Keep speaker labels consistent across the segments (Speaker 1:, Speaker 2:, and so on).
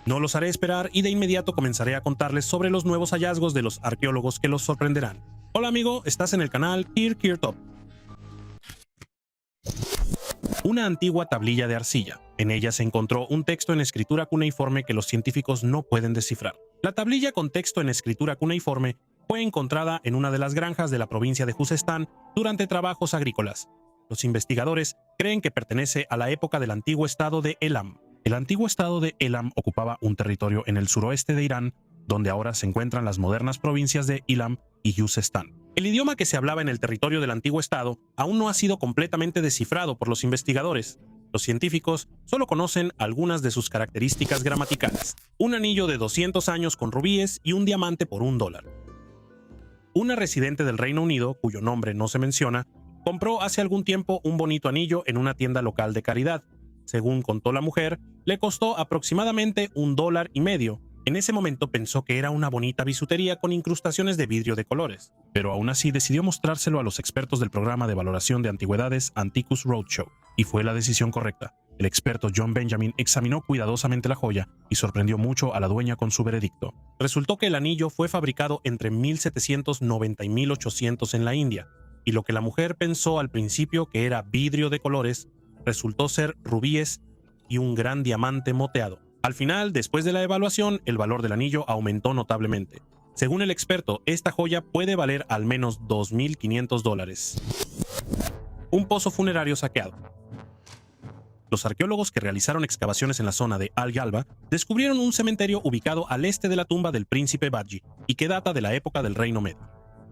Speaker 1: No los haré esperar y de inmediato comenzaré a contarles sobre los nuevos hallazgos de los arqueólogos que los sorprenderán. Hola amigo, estás en el canal Top. Una antigua tablilla de arcilla. En ella se encontró un texto en escritura cuneiforme que los científicos no pueden descifrar. La tablilla con texto en escritura cuneiforme fue encontrada en una de las granjas de la provincia de Juzestán durante trabajos agrícolas. Los investigadores creen que pertenece a la época del antiguo estado de Elam. El antiguo estado de Elam ocupaba un territorio en el suroeste de Irán, donde ahora se encuentran las modernas provincias de Ilam y Juzestán. El idioma que se hablaba en el territorio del antiguo estado aún no ha sido completamente descifrado por los investigadores. Los científicos solo conocen algunas de sus características gramaticales. Un anillo de 200 años con rubíes y un diamante por $1. Una residente del Reino Unido, cuyo nombre no se menciona, compró hace algún tiempo un bonito anillo en una tienda local de caridad. Según contó la mujer, le costó aproximadamente $1.50. En ese momento pensó que era una bonita bisutería con incrustaciones de vidrio de colores, pero aún así decidió mostrárselo a los expertos del programa de valoración de antigüedades Antiquus Roadshow, y fue la decisión correcta. El experto John Benjamin examinó cuidadosamente la joya y sorprendió mucho a la dueña con su veredicto. Resultó que el anillo fue fabricado entre 1790 y 1800 en la India, y lo que la mujer pensó al principio que era vidrio de colores, resultó ser rubíes y un gran diamante moteado. Al final, después de la evaluación, el valor del anillo aumentó notablemente. Según el experto, esta joya puede valer al menos $2.500. Un pozo funerario saqueado. Los arqueólogos que realizaron excavaciones en la zona de Al-Galba descubrieron un cementerio ubicado al este de la tumba del príncipe Badji y que data de la época del Reino Medio.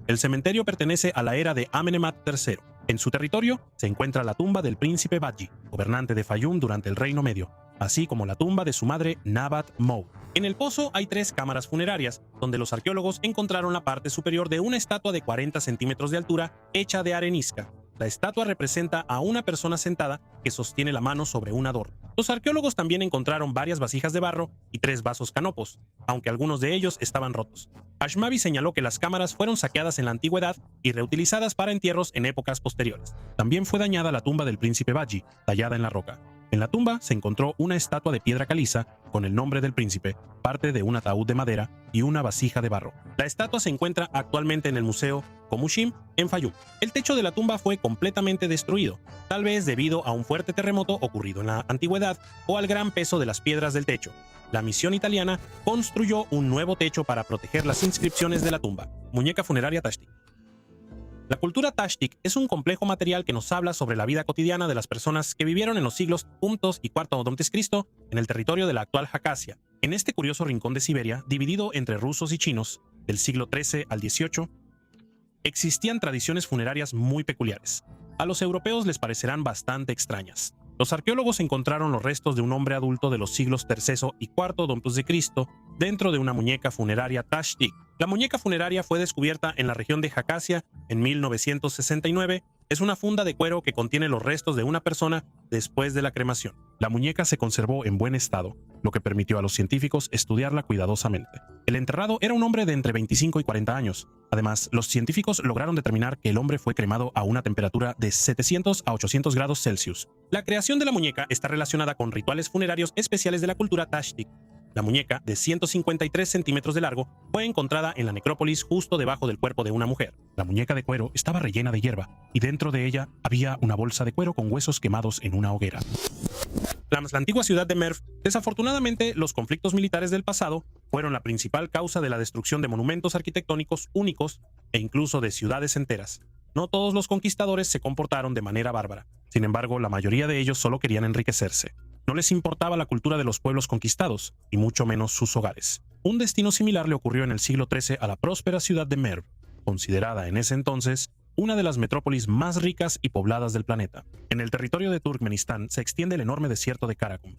Speaker 1: El cementerio pertenece a la era de Amenemhat III. En su territorio se encuentra la tumba del príncipe Badji, gobernante de Fayum durante el Reino Medio, así como la tumba de su madre Nabat Mou. En el pozo hay 3 cámaras funerarias, donde los arqueólogos encontraron la parte superior de una estatua de 40 centímetros de altura hecha de arenisca. La estatua representa a una persona sentada que sostiene la mano sobre un adorno. Los arqueólogos también encontraron varias vasijas de barro y 3 vasos canopos, aunque algunos de ellos estaban rotos. Ashmavi señaló que las cámaras fueron saqueadas en la antigüedad y reutilizadas para entierros en épocas posteriores. También fue dañada la tumba del príncipe Badji, tallada en la roca. En la tumba se encontró una estatua de piedra caliza con el nombre del príncipe, parte de un ataúd de madera y una vasija de barro. La estatua se encuentra actualmente en el Museo Komushim en Fayum. El techo de la tumba fue completamente destruido, tal vez debido a un fuerte terremoto ocurrido en la antigüedad o al gran peso de las piedras del techo. La misión italiana construyó un nuevo techo para proteger las inscripciones de la tumba. Muñeca funeraria Tashtik. La cultura Tashtik es un complejo material que nos habla sobre la vida cotidiana de las personas que vivieron en los siglos I y IV a.C. en el territorio de la actual Jacasia. En este curioso rincón de Siberia, dividido entre rusos y chinos, del siglo XIII al XVIII, existían tradiciones funerarias muy peculiares. A los europeos les parecerán bastante extrañas. Los arqueólogos encontraron los restos de un hombre adulto de los siglos III y IV a.C. dentro de una muñeca funeraria Tashtik. La muñeca funeraria fue descubierta en la región de Jacasia en 1969. Es una funda de cuero que contiene los restos de una persona después de la cremación. La muñeca se conservó en buen estado, lo que permitió a los científicos estudiarla cuidadosamente. El enterrado era un hombre de entre 25 y 40 años. Además, los científicos lograron determinar que el hombre fue cremado a una temperatura de 700 a 800 grados Celsius. La creación de la muñeca está relacionada con rituales funerarios especiales de la cultura Tashtik. La muñeca, de 153 centímetros de largo, fue encontrada en la necrópolis justo debajo del cuerpo de una mujer. La muñeca de cuero estaba rellena de hierba, y dentro de ella había una bolsa de cuero con huesos quemados en una hoguera. La antigua ciudad de Merv. Desafortunadamente, los conflictos militares del pasado fueron la principal causa de la destrucción de monumentos arquitectónicos únicos e incluso de ciudades enteras. No todos los conquistadores se comportaron de manera bárbara. Sin embargo, la mayoría de ellos solo querían enriquecerse. No les importaba la cultura de los pueblos conquistados, y mucho menos sus hogares. Un destino similar le ocurrió en el siglo XIII a la próspera ciudad de Merv, considerada en ese entonces una de las metrópolis más ricas y pobladas del planeta. En el territorio de Turkmenistán se extiende el enorme desierto de Karakum.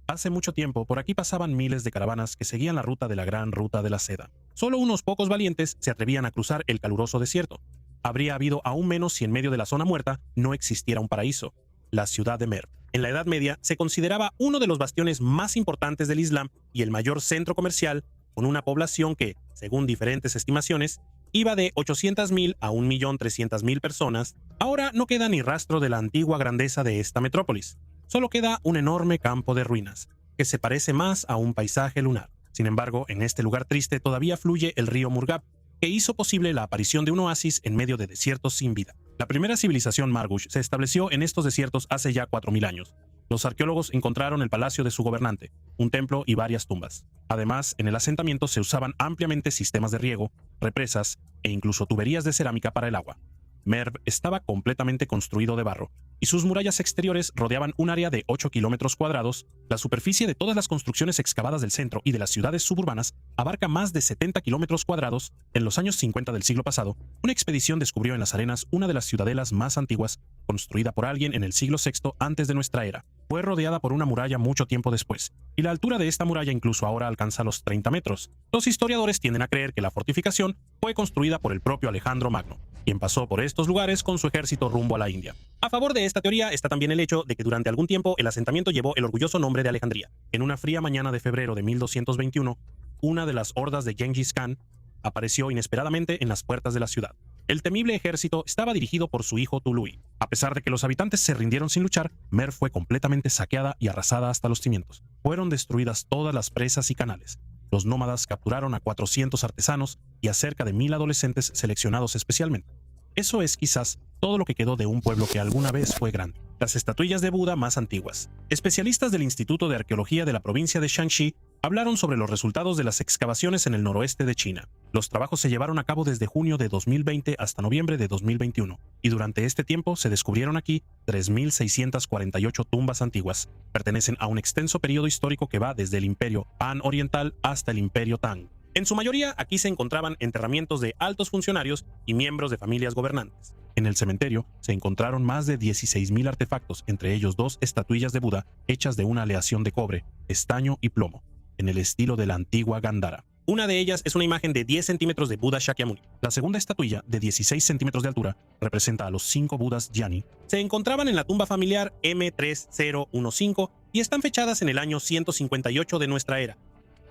Speaker 1: Hace mucho tiempo, por aquí pasaban miles de caravanas que seguían la ruta de la gran ruta de la seda. Solo unos pocos valientes se atrevían a cruzar el caluroso desierto. Habría habido aún menos si en medio de la zona muerta no existiera un paraíso, la ciudad de Merv. En la Edad Media se consideraba uno de los bastiones más importantes del Islam y el mayor centro comercial, con una población que, según diferentes estimaciones, iba de 800.000 a 1.300.000 personas. Ahora no queda ni rastro de la antigua grandeza de esta metrópolis. Solo queda un enorme campo de ruinas, que se parece más a un paisaje lunar. Sin embargo, en este lugar triste todavía fluye el río Murghab, que hizo posible la aparición de un oasis en medio de desiertos sin vida. La primera civilización Margush se estableció en estos desiertos hace ya 4000 años. Los arqueólogos encontraron el palacio de su gobernante, un templo y varias tumbas. Además, en el asentamiento se usaban ampliamente sistemas de riego, represas e incluso tuberías de cerámica para el agua. Merv estaba completamente construido de barro, y sus murallas exteriores rodeaban un área de 8 kilómetros cuadrados. La superficie de todas las construcciones excavadas del centro y de las ciudades suburbanas abarca más de 70 kilómetros cuadrados. En los años 50 del siglo pasado, una expedición descubrió en las arenas una de las ciudadelas más antiguas, construida por alguien en el siglo VI antes de nuestra era. Fue rodeada por una muralla mucho tiempo después, y la altura de esta muralla incluso ahora alcanza los 30 metros. Los historiadores tienden a creer que la fortificación fue construida por el propio Alejandro Magno, quien pasó por estos lugares con su ejército rumbo a la India. A favor de esta teoría está también el hecho de que durante algún tiempo el asentamiento llevó el orgulloso nombre de Alejandría. En una fría mañana de febrero de 1221, una de las hordas de Gengis Khan apareció inesperadamente en las puertas de la ciudad. El temible ejército estaba dirigido por su hijo Tului. A pesar de que los habitantes se rindieron sin luchar, Merv fue completamente saqueada y arrasada hasta los cimientos. Fueron destruidas todas las presas y canales. Los nómadas capturaron a 400 artesanos y a cerca de 1000 adolescentes seleccionados especialmente. Eso es quizás todo lo que quedó de un pueblo que alguna vez fue grande. Las estatuillas de Buda más antiguas. Especialistas del Instituto de Arqueología de la provincia de Shanxi hablaron sobre los resultados de las excavaciones en el noroeste de China. Los trabajos se llevaron a cabo desde junio de 2020 hasta noviembre de 2021, y durante este tiempo se descubrieron aquí 3.648 tumbas antiguas. Pertenecen a un extenso periodo histórico que va desde el Imperio Han Oriental hasta el Imperio Tang. En su mayoría, aquí se encontraban enterramientos de altos funcionarios y miembros de familias gobernantes. En el cementerio se encontraron más de 16.000 artefactos, entre ellos 2 estatuillas de Buda hechas de una aleación de cobre, estaño y plomo, en el estilo de la antigua Gandhara. Una de ellas es una imagen de 10 centímetros de Buda Shakyamuni. La segunda estatuilla, de 16 centímetros de altura, representa a los 5 Budas Jnani. Se encontraban en la tumba familiar M3015 y están fechadas en el año 158 de nuestra era.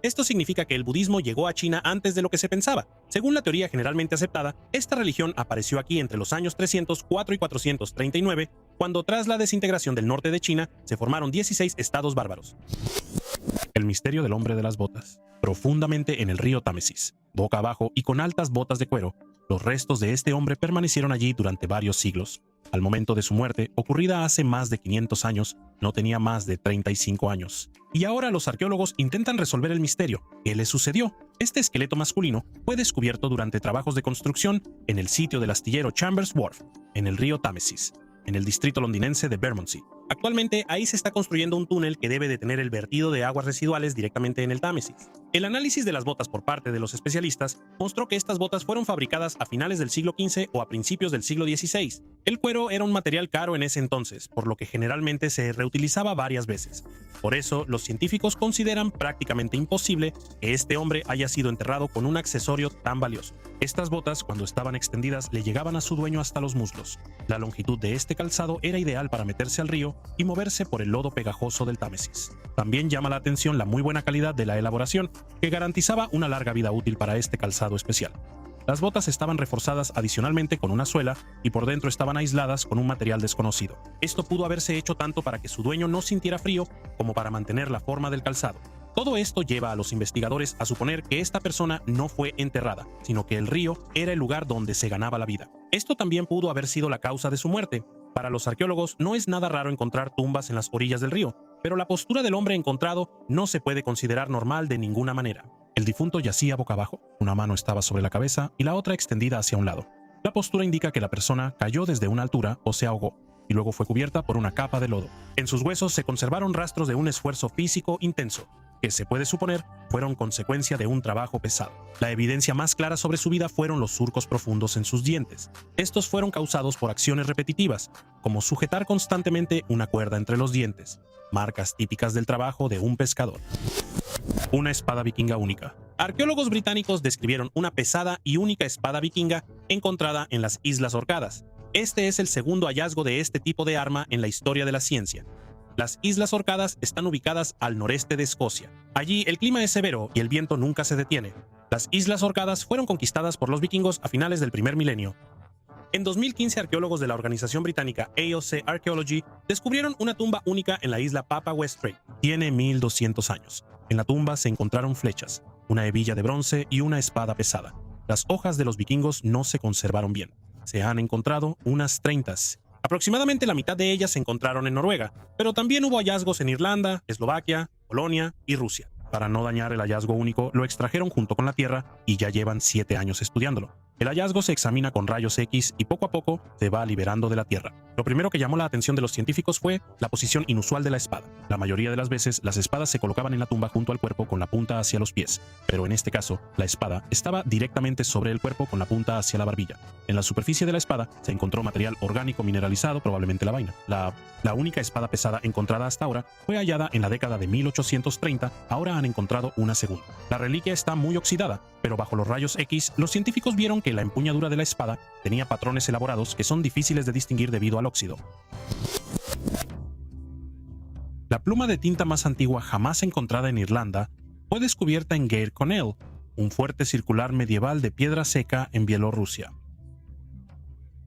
Speaker 1: Esto significa que el budismo llegó a China antes de lo que se pensaba. Según la teoría generalmente aceptada, esta religión apareció aquí entre los años 304 y 439, cuando tras la desintegración del norte de China se formaron 16 estados bárbaros. El misterio del hombre de las botas. Profundamente en el río Támesis, boca abajo y con altas botas de cuero, los restos de este hombre permanecieron allí durante varios siglos. Al momento de su muerte, ocurrida hace más de 500 años, no tenía más de 35 años. Y ahora los arqueólogos intentan resolver el misterio. ¿Qué le sucedió? Este esqueleto masculino fue descubierto durante trabajos de construcción en el sitio del astillero Chambers Wharf, en el río Támesis, en el distrito londinense de Bermondsey. Actualmente ahí se está construyendo un túnel que debe detener el vertido de aguas residuales directamente en el Támesis. El análisis de las botas por parte de los especialistas mostró que estas botas fueron fabricadas a finales del siglo XV o a principios del siglo XVI. El cuero era un material caro en ese entonces, por lo que generalmente se reutilizaba varias veces. Por eso, los científicos consideran prácticamente imposible que este hombre haya sido enterrado con un accesorio tan valioso. Estas botas, cuando estaban extendidas, le llegaban a su dueño hasta los muslos. La longitud de este calzado era ideal para meterse al río y moverse por el lodo pegajoso del Támesis. También llama la atención la muy buena calidad de la elaboración, que garantizaba una larga vida útil para este calzado especial. Las botas estaban reforzadas adicionalmente con una suela y por dentro estaban aisladas con un material desconocido. Esto pudo haberse hecho tanto para que su dueño no sintiera frío como para mantener la forma del calzado. Todo esto lleva a los investigadores a suponer que esta persona no fue enterrada, sino que el río era el lugar donde se ganaba la vida. Esto también pudo haber sido la causa de su muerte. Para los arqueólogos no es nada raro encontrar tumbas en las orillas del río, pero la postura del hombre encontrado no se puede considerar normal de ninguna manera. El difunto yacía boca abajo, una mano estaba sobre la cabeza y la otra extendida hacia un lado. La postura indica que la persona cayó desde una altura o se ahogó, y luego fue cubierta por una capa de lodo. En sus huesos se conservaron rastros de un esfuerzo físico intenso, que se puede suponer fueron consecuencia de un trabajo pesado. La evidencia más clara sobre su vida fueron los surcos profundos en sus dientes. Estos fueron causados por acciones repetitivas, como sujetar constantemente una cuerda entre los dientes, marcas típicas del trabajo de un pescador. Una espada vikinga única. Arqueólogos británicos describieron una pesada y única espada vikinga encontrada en las Islas Orcadas. Este es el segundo hallazgo de este tipo de arma en la historia de la ciencia. Las Islas Orcadas están ubicadas al noreste de Escocia. Allí el clima es severo y el viento nunca se detiene. Las Islas Orcadas fueron conquistadas por los vikingos a finales del primer milenio. En 2015, arqueólogos de la organización británica AOC Archaeology descubrieron una tumba única en la isla Papa West Strait. Tiene 1200 años. En la tumba se encontraron flechas, una hebilla de bronce y una espada pesada. Las hojas de los vikingos no se conservaron bien. Se han encontrado unas 30. Aproximadamente la mitad de ellas se encontraron en Noruega, pero también hubo hallazgos en Irlanda, Eslovaquia, Polonia y Rusia. Para no dañar el hallazgo único, lo extrajeron junto con la tierra y ya llevan 7 años estudiándolo. El hallazgo se examina con rayos X y poco a poco se va liberando de la tierra. Lo primero que llamó la atención de los científicos fue la posición inusual de la espada. La mayoría de las veces, las espadas se colocaban en la tumba junto al cuerpo con la punta hacia los pies, pero en este caso, la espada estaba directamente sobre el cuerpo con la punta hacia la barbilla. En la superficie de la espada se encontró material orgánico mineralizado, probablemente la vaina. La única espada pesada encontrada hasta ahora fue hallada en la década de 1830, ahora han encontrado una segunda. La reliquia está muy oxidada, pero bajo los rayos X, los científicos vieron que la empuñadura de la espada tenía patrones elaborados que son difíciles de distinguir debido al óxido. La pluma de tinta más antigua jamás encontrada en Irlanda fue descubierta en Geir Connell, un fuerte circular medieval de piedra seca en Bielorrusia.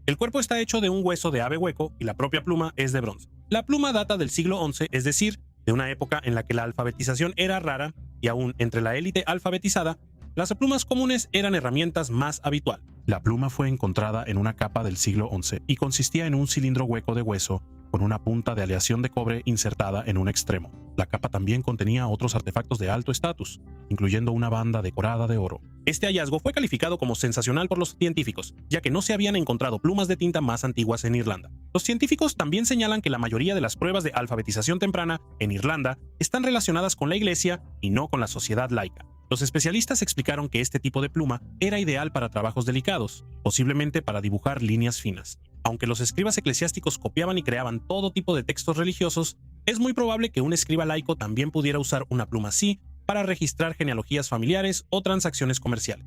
Speaker 1: El cuerpo está hecho de un hueso de ave hueco y la propia pluma es de bronce. La pluma data del siglo XI, es decir, de una época en la que la alfabetización era rara y aún entre la élite alfabetizada, las plumas comunes eran herramientas más habitual. La pluma fue encontrada en una capa del siglo XI y consistía en un cilindro hueco de hueso con una punta de aleación de cobre insertada en un extremo. La capa también contenía otros artefactos de alto estatus, incluyendo una banda decorada de oro. Este hallazgo fue calificado como sensacional por los científicos, ya que no se habían encontrado plumas de tinta más antiguas en Irlanda. Los científicos también señalan que la mayoría de las pruebas de alfabetización temprana en Irlanda están relacionadas con la iglesia y no con la sociedad laica. Los especialistas explicaron que este tipo de pluma era ideal para trabajos delicados, posiblemente para dibujar líneas finas. Aunque los escribas eclesiásticos copiaban y creaban todo tipo de textos religiosos, es muy probable que un escriba laico también pudiera usar una pluma así para registrar genealogías familiares o transacciones comerciales.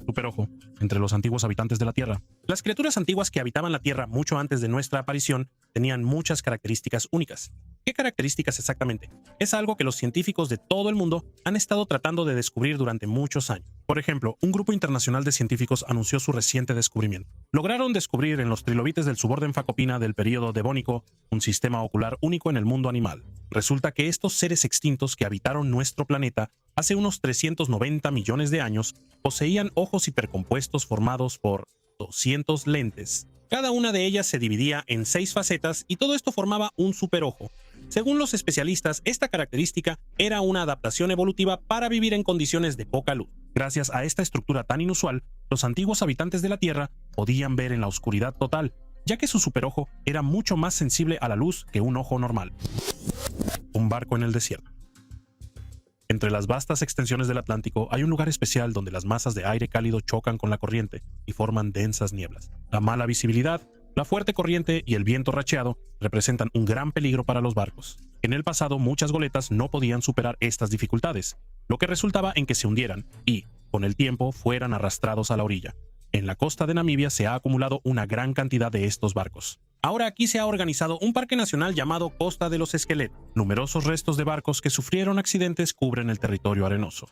Speaker 1: Superojo, entre los antiguos habitantes de la Tierra. Las criaturas antiguas que habitaban la Tierra mucho antes de nuestra aparición tenían muchas características únicas. ¿Qué características exactamente? Es algo que los científicos de todo el mundo han estado tratando de descubrir durante muchos años. Por ejemplo, un grupo internacional de científicos anunció su reciente descubrimiento. Lograron descubrir en los trilobites del suborden Phacopina del período Devónico un sistema ocular único en el mundo animal. Resulta que estos seres extintos que habitaron nuestro planeta hace unos 390 millones de años poseían ojos hipercompuestos formados por 200 lentes. Cada una de ellas se dividía en 6 facetas y todo esto formaba un superojo. Según los especialistas, esta característica era una adaptación evolutiva para vivir en condiciones de poca luz. Gracias a esta estructura tan inusual, los antiguos habitantes de la Tierra podían ver en la oscuridad total, ya que su superojo era mucho más sensible a la luz que un ojo normal. Un barco en el desierto. Entre las vastas extensiones del Atlántico hay un lugar especial donde las masas de aire cálido chocan con la corriente y forman densas nieblas. La mala visibilidad, la fuerte corriente y el viento racheado representan un gran peligro para los barcos. En el pasado, muchas goletas no podían superar estas dificultades, lo que resultaba en que se hundieran y, con el tiempo, fueran arrastrados a la orilla. En la costa de Namibia se ha acumulado una gran cantidad de estos barcos. Ahora aquí se ha organizado un parque nacional llamado Costa de los Esqueletos. Numerosos restos de barcos que sufrieron accidentes cubren el territorio arenoso.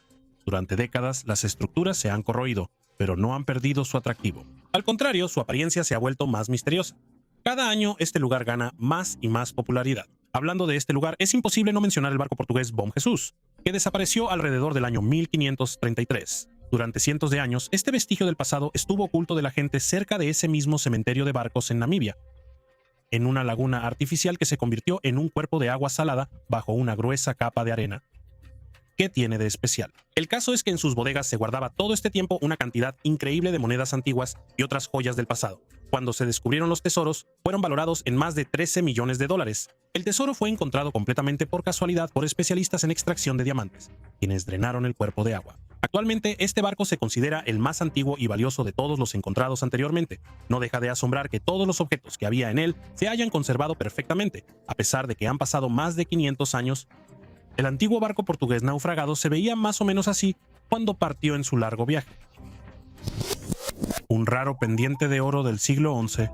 Speaker 1: Durante décadas, las estructuras se han corroído, pero no han perdido su atractivo. Al contrario, su apariencia se ha vuelto más misteriosa. Cada año, este lugar gana más y más popularidad. Hablando de este lugar, es imposible no mencionar el barco portugués Bom Jesus, que desapareció alrededor del año 1533. Durante cientos de años, este vestigio del pasado estuvo oculto de la gente cerca de ese mismo cementerio de barcos en Namibia, en una laguna artificial que se convirtió en un cuerpo de agua salada bajo una gruesa capa de arena. ¿Qué tiene de especial? El caso es que en sus bodegas se guardaba todo este tiempo una cantidad increíble de monedas antiguas y otras joyas del pasado. Cuando se descubrieron los tesoros, fueron valorados en más de 13 millones de dólares. El tesoro fue encontrado completamente por casualidad por especialistas en extracción de diamantes, quienes drenaron el cuerpo de agua. Actualmente, este barco se considera el más antiguo y valioso de todos los encontrados anteriormente. No deja de asombrar que todos los objetos que había en él se hayan conservado perfectamente, a pesar de que han pasado más de 500 años. El antiguo barco portugués naufragado se veía más o menos así cuando partió en su largo viaje. Un raro pendiente de oro del siglo XI.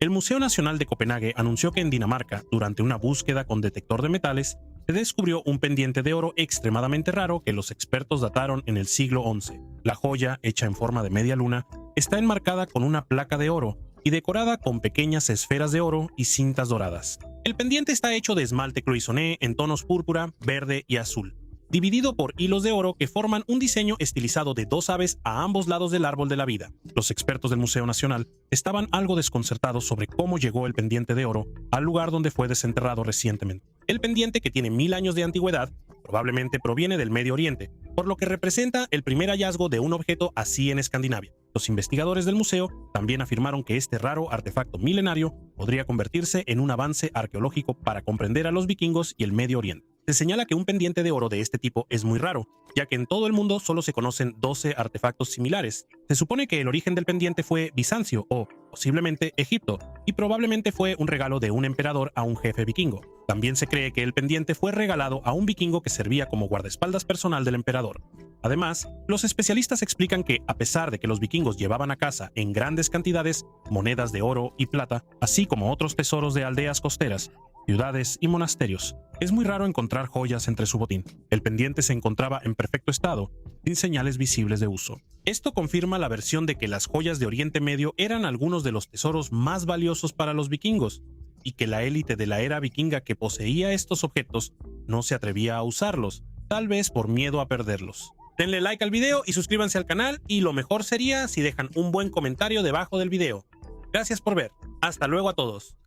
Speaker 1: El Museo Nacional de Copenhague anunció que en Dinamarca, durante una búsqueda con detector de metales, se descubrió un pendiente de oro extremadamente raro que los expertos dataron en el siglo XI. La joya, hecha en forma de media luna, está enmarcada con una placa de oro y decorada con pequeñas esferas de oro y cintas doradas. El pendiente está hecho de esmalte cloisonné en tonos púrpura, verde y azul, dividido por hilos de oro que forman un diseño estilizado de dos aves a ambos lados del árbol de la vida. Los expertos del Museo Nacional estaban algo desconcertados sobre cómo llegó el pendiente de oro al lugar donde fue desenterrado recientemente. El pendiente, que tiene 1000 años de antigüedad, probablemente proviene del Medio Oriente, por lo que representa el primer hallazgo de un objeto así en Escandinavia. Los investigadores del museo también afirmaron que este raro artefacto milenario podría convertirse en un avance arqueológico para comprender a los vikingos y el Medio Oriente. Se señala que un pendiente de oro de este tipo es muy raro, ya que en todo el mundo solo se conocen 12 artefactos similares. Se supone que el origen del pendiente fue Bizancio o, posiblemente, Egipto, y probablemente fue un regalo de un emperador a un jefe vikingo. También se cree que el pendiente fue regalado a un vikingo que servía como guardaespaldas personal del emperador. Además, los especialistas explican que, a pesar de que los vikingos llevaban a casa en grandes cantidades monedas de oro y plata, así como otros tesoros de aldeas costeras, ciudades y monasterios, es muy raro encontrar joyas entre su botín. El pendiente se encontraba en perfecto estado, sin señales visibles de uso. Esto confirma la versión de que las joyas de Oriente Medio eran algunos de los tesoros más valiosos para los vikingos, y que la élite de la era vikinga que poseía estos objetos no se atrevía a usarlos, tal vez por miedo a perderlos. Denle like al video y suscríbanse al canal, y lo mejor sería si dejan un buen comentario debajo del video. Gracias por ver. Hasta luego a todos.